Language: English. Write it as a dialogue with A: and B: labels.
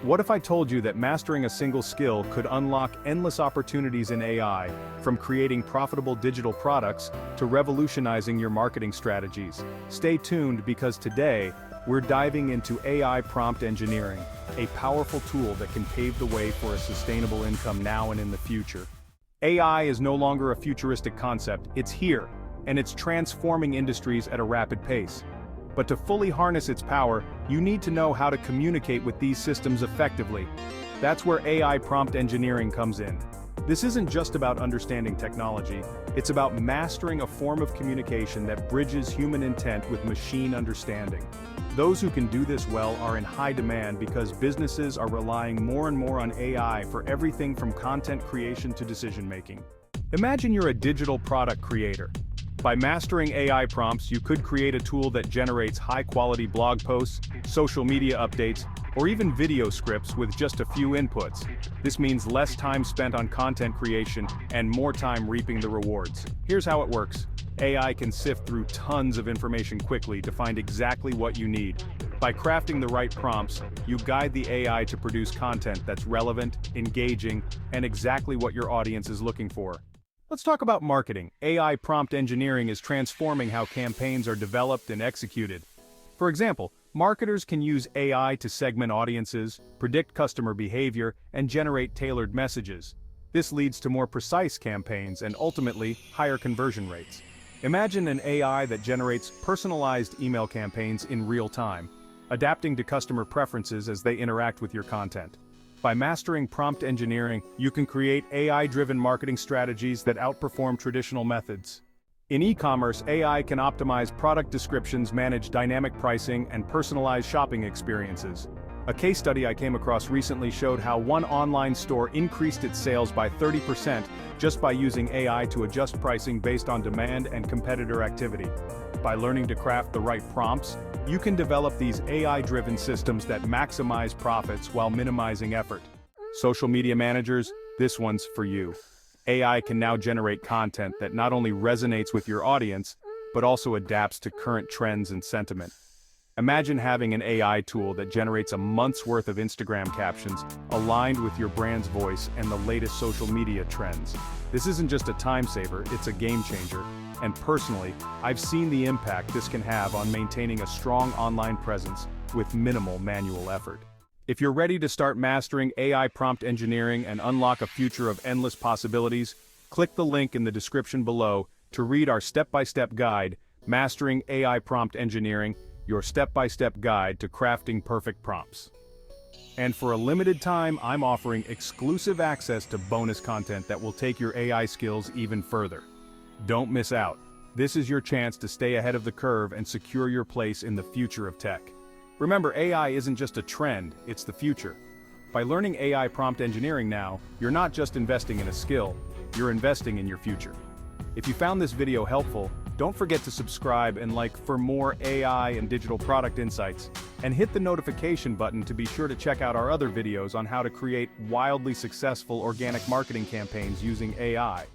A: What if I told you that mastering a single skill could unlock endless opportunities in AI, from creating profitable digital products to revolutionizing your marketing strategies? Stay tuned because today, we're diving into AI prompt engineering, a powerful tool that can pave the way for a sustainable income now and in the future. AI is no longer a futuristic concept, it's here, and it's transforming industries at a rapid pace. But to fully harness its power, you need to know how to communicate with these systems effectively. That's where AI prompt engineering comes in. This isn't just about understanding technology, it's about mastering a form of communication that bridges human intent with machine understanding. Those who can do this well are in high demand because businesses are relying more and more on AI for everything from content creation to decision-making. Imagine you're a digital product creator. By mastering AI prompts, you could create a tool that generates high-quality blog posts, social media updates, or even video scripts with just a few inputs. This means less time spent on content creation and more time reaping the rewards. Here's how it works. AI can sift through tons of information quickly to find exactly what you need. By crafting the right prompts, you guide the AI to produce content that's relevant, engaging, and exactly what your audience is looking for. Let's talk about marketing. AI prompt engineering is transforming how campaigns are developed and executed. For example, marketers can use AI to segment audiences, predict customer behavior, and generate tailored messages. This leads to more precise campaigns and ultimately higher conversion rates. Imagine an AI that generates personalized email campaigns in real time, adapting to customer preferences as they interact with your content. By mastering prompt engineering, you can create AI-driven marketing strategies that outperform traditional methods. In e-commerce, AI can optimize product descriptions, manage dynamic pricing, and personalize shopping experiences. A case study I came across recently showed how one online store increased its sales by 30% just by using AI to adjust pricing based on demand and competitor activity. By learning to craft the right prompts, you can develop these AI-driven systems that maximize profits while minimizing effort. Social media managers, this one's for you. AI can now generate content that not only resonates with your audience, but also adapts to current trends and sentiment. Imagine having an AI tool that generates a month's worth of Instagram captions aligned with your brand's voice and the latest social media trends. This isn't just a time saver, it's a game changer. And personally, I've seen the impact this can have on maintaining a strong online presence with minimal manual effort. If you're ready to start mastering AI prompt engineering and unlock a future of endless possibilities, click the link in the description below to read our step-by-step guide, Mastering AI Prompt Engineering, your step-by-step guide to crafting perfect prompts. And for a limited time, I'm offering exclusive access to bonus content that will take your AI skills even further. Don't miss out. This is your chance to stay ahead of the curve and secure your place in the future of tech. Remember, AI isn't just a trend, it's the future. By learning AI prompt engineering now, you're not just investing in a skill, you're investing in your future. If you found this video helpful, don't forget to subscribe and like for more AI and digital product insights, and hit the notification button to be sure to check out our other videos on how to create wildly successful organic marketing campaigns using AI.